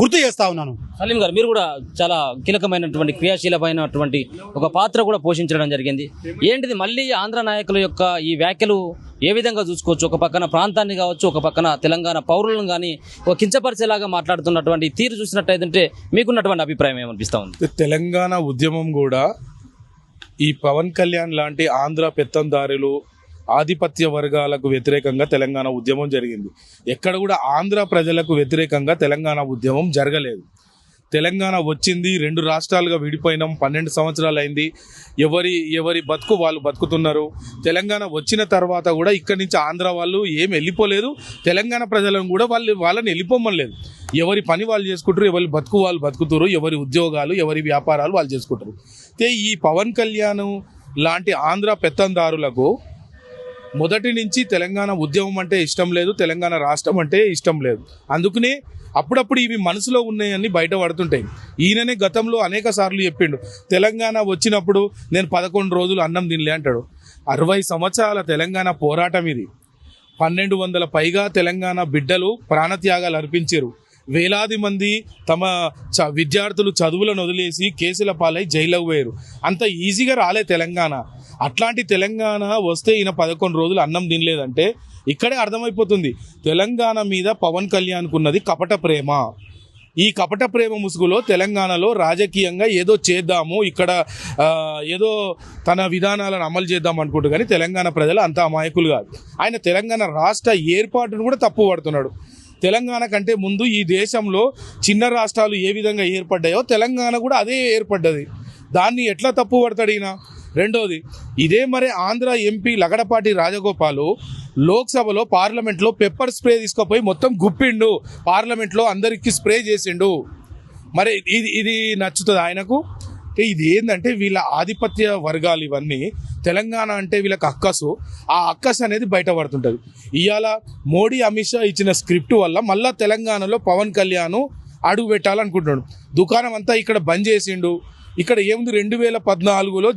గుర్తు చేస్తా ఉన్నాను. సలీం గారు, మీరు కూడా చాలా కీలకమైనటువంటి క్రియాశీలమైనటువంటి ఒక పాత్ర కూడా పోషించడం జరిగింది. ఏంటిది మళ్ళీ ఆంధ్ర నాయకుల యొక్క ఈ వ్యాఖ్యలు ఏ విధంగా చూసుకోవచ్చు? ఒక పక్కన ప్రాంతాన్ని కావచ్చు, ఒక పక్కన తెలంగాణ పౌరులను కానీ ఒక కించపరిచేలాగా మాట్లాడుతున్నటువంటి తీరు చూసినట్టయితే మీకున్నటువంటి అభిప్రాయం ఏమనిపిస్తా ఉంది? తెలంగాణ ఉద్యమం కూడా ఈ పవన్ కళ్యాణ్ లాంటి ఆంధ్ర పెత్తందారులు ఆధిపత్య వర్గాలకు వ్యతిరేకంగా తెలంగాణ ఉద్యమం జరిగింది. ఎక్కడ కూడా ఆంధ్ర ప్రజలకు వ్యతిరేకంగా తెలంగాణ ఉద్యమం జరగలేదు. తెలంగాణ వచ్చింది, 2 రాష్ట్రాలుగా విడిపోయినాం, 12 సంవత్సరాలు అయింది. ఎవరి బతుకు వాళ్ళు బతుకుతున్నారు. తెలంగాణ వచ్చిన తర్వాత కూడా ఇక్కడి నుంచి ఆంధ్ర వాళ్ళు ఏం వెళ్ళిపోలేదు, తెలంగాణ ప్రజలను కూడా వాళ్ళని వెళ్ళిపోమలేదు. ఎవరి పని వాళ్ళు చేసుకుంటారు, ఎవరి బతుకు వాళ్ళు బతుకుతారు, ఎవరి ఉద్యోగాలు ఎవరి వ్యాపారాలు వాళ్ళు చేసుకుంటారు. అయితే ఈ పవన్ కళ్యాణ్ లాంటి ఆంధ్ర పెత్తందారులకు మొదటి నుంచి తెలంగాణ ఉద్యమం అంటే ఇష్టం లేదు, తెలంగాణ రాష్ట్రం అంటే ఇష్టం లేదు. అందుకనే అప్పుడప్పుడు ఇవి మనసులో ఉన్నాయని బయట పడుతుంటాయి. ఈయననే గతంలో అనేక సార్లు చెప్పిండు, తెలంగాణ వచ్చినప్పుడు నేను 11 రోజులు అన్నం తినలే అంటాడు. 60 సంవత్సరాల తెలంగాణ పోరాటం ఇది. 1200 పైగా తెలంగాణ బిడ్డలు ప్రాణత్యాగాలు అర్పించారు. వేలాది మంది తమ విద్యార్థులు చదువులను వదిలేసి కేసుల పాలై జైలుకు పోయారు. అంత ఈజీగా రాలే తెలంగాణ. అట్లాంటి తెలంగాణ వస్తే ఈయన 11 రోజులు అన్నం తినలేదంటే ఇక్కడే అర్థమైపోతుంది తెలంగాణ మీద పవన్ కళ్యాణ్కు ఉన్నది కపట ప్రేమ. ఈ కపట ప్రేమ ముసుగులో తెలంగాణలో రాజకీయంగా ఏదో చేద్దాము, ఇక్కడ ఏదో తన విధానాలను అమలు చేద్దాం అనుకుంటూ, కానీ తెలంగాణ ప్రజలు అంత అమాయకులు కాదు. ఆయన తెలంగాణ రాష్ట్ర ఏర్పాటును కూడా తప్పు పడుతున్నాడు. తెలంగాణ కంటే ముందు ఈ దేశంలో చిన్న రాష్ట్రాలు ఏ విధంగా ఏర్పడ్డాయో తెలంగాణ కూడా అదే ఏర్పడ్డది. దాన్ని ఎట్లా తప్పు పడతాడు ఈయన? రెండోది, ఇదే మరి ఆంధ్ర ఎంపీ లగడపాటి రాజగోపాలు లోక్సభలో పార్లమెంట్లో పెప్పర్ స్ప్రే తీసుకుపోయి మొత్తం గుప్పిండు, పార్లమెంట్లో అందరికీ స్ప్రే చేసిండు. మరి ఇది నచ్చుతుంది ఆయనకు? ఇది ఏంటంటే వీళ్ళ ఆధిపత్య వర్గాలు ఇవన్నీ. తెలంగాణ అంటే వీళ్ళకి అక్కసు, ఆ అక్కసు అనేది బయటపడుతుంటుంది. ఇవాళ మోడీ అమిత్ షా ఇచ్చిన స్క్రిప్ట్ వల్ల మళ్ళీ తెలంగాణలో పవన్ కళ్యాణ్ అడుగు పెట్టాలనుకుంటున్నాడు. దుకాణం అంతా ఇక్కడ బంద్ చేసిండు. ఇక్కడ ఏముంది, 2014లో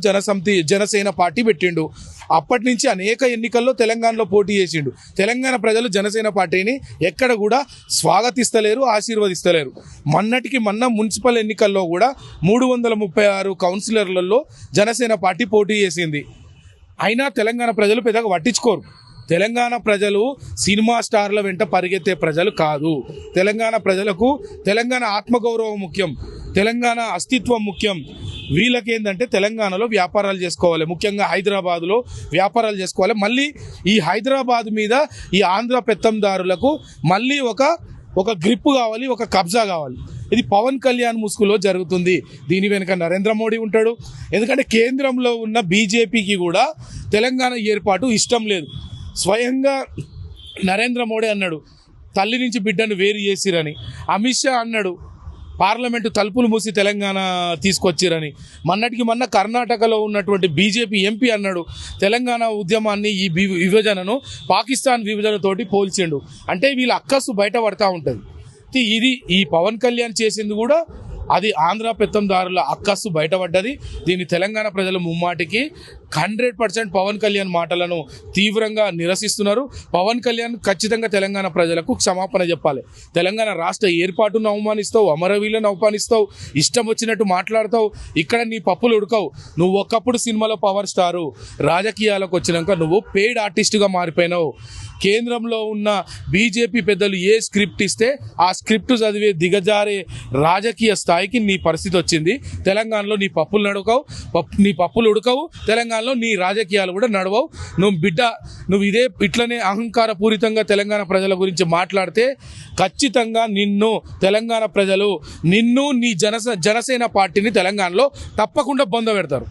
జనసేన పార్టీ పెట్టిండు. అప్పటి నుంచి అనేక ఎన్నికల్లో తెలంగాణలో పోటీ చేసిండు. తెలంగాణ ప్రజలు జనసేన పార్టీని ఎక్కడ కూడా స్వాగతిస్తలేరు, ఆశీర్వదిస్తలేరు. మొన్న మున్సిపల్ ఎన్నికల్లో కూడా 336 కౌన్సిలర్లలో జనసేన పార్టీ పోటీ చేసింది. అయినా తెలంగాణ ప్రజలు పెద్దగా పట్టించుకోరు. తెలంగాణ ప్రజలు సినిమా స్టార్ల వెంట పరిగెత్తే ప్రజలు కాదు. తెలంగాణ ప్రజలకు తెలంగాణ ఆత్మగౌరవం ముఖ్యం, తెలంగాణ అస్తిత్వం ముఖ్యం. వీళ్ళకేందంటే తెలంగాణలో వ్యాపారాలు చేసుకోవాలి, ముఖ్యంగా హైదరాబాదులో వ్యాపారాలు చేసుకోవాలి. మళ్ళీ ఈ హైదరాబాద్ మీద ఈ ఆంధ్ర పెత్తందారులకు మళ్ళీ ఒక గ్రిప్ కావాలి, ఒక కబ్జా కావాలి. ఇది పవన్ కళ్యాణ్ ముసుగులో జరుగుతుంది. దీని వెనుక నరేంద్ర మోడీ ఉంటాడు. ఎందుకంటే కేంద్రంలో ఉన్న బీజేపీకి కూడా తెలంగాణ ఏర్పాటు ఇష్టం లేదు. స్వయంగా నరేంద్ర మోడీ అన్నాడు తల్లి నుంచి బిడ్డను వేరు చేసిరని. అమిత్ షా అన్నాడు పార్లమెంటు తలుపులు మూసి తెలంగాణ తీసుకొచ్చిరని. మొన్న కర్ణాటకలో ఉన్నటువంటి బీజేపీ ఎంపీ అన్నాడు తెలంగాణ ఉద్యమాన్ని, ఈ విభజనను పాకిస్తాన్ విభజనతోటి పోల్చిండు. అంటే వీళ్ళ అక్కసు బయట పడతా ఉంటుంది. ఇది ఈ పవన్ కళ్యాణ్ చేసింది కూడా అది ఆంధ్ర పెత్తందారుల అక్కసు బయటపడ్డది. దీన్ని తెలంగాణ ప్రజలు ముమ్మాటికి 100% పవన్ కళ్యాణ్ మాటలను తీవ్రంగా నిరసిస్తున్నారు. పవన్ కళ్యాణ్ ఖచ్చితంగా తెలంగాణ ప్రజలకు క్షమాపణ చెప్పాలి. తెలంగాణ రాష్ట్ర ఏర్పాటును అవమానిస్తావు, అమరవీరులను అవమానిస్తావు, ఇష్టం వచ్చినట్టు మాట్లాడతావు. ఇక్కడ నీ పప్పులు ఉడకవు. నువ్వు ఒకప్పుడు సినిమాలో పవర్ స్టారు, రాజకీయాలకు వచ్చినాక నువ్వు పెయిడ్ ఆర్టిస్టుగా మారిపోయినావు. కేంద్రంలో ఉన్న బీజేపీ పెద్దలు ఏ స్క్రిప్ట్ ఇస్తే ఆ స్క్రిప్ట్ చదివే దిగజారే రాజకీయ స్థాయికి నీ పరిస్థితి వచ్చింది. తెలంగాణలో నీ పప్పులు ఉడకవు, తెలంగాణలో నీ రాజకీయాలు కూడా నడవవు. నువ్వు ఇట్లనే అహంకారపూరితంగా తెలంగాణ ప్రజల గురించి మాట్లాడితే ఖచ్చితంగా తెలంగాణ ప్రజలు నీ జనసేన పార్టీని తెలంగాణలో తప్పకుండా బొంద పెడతారు.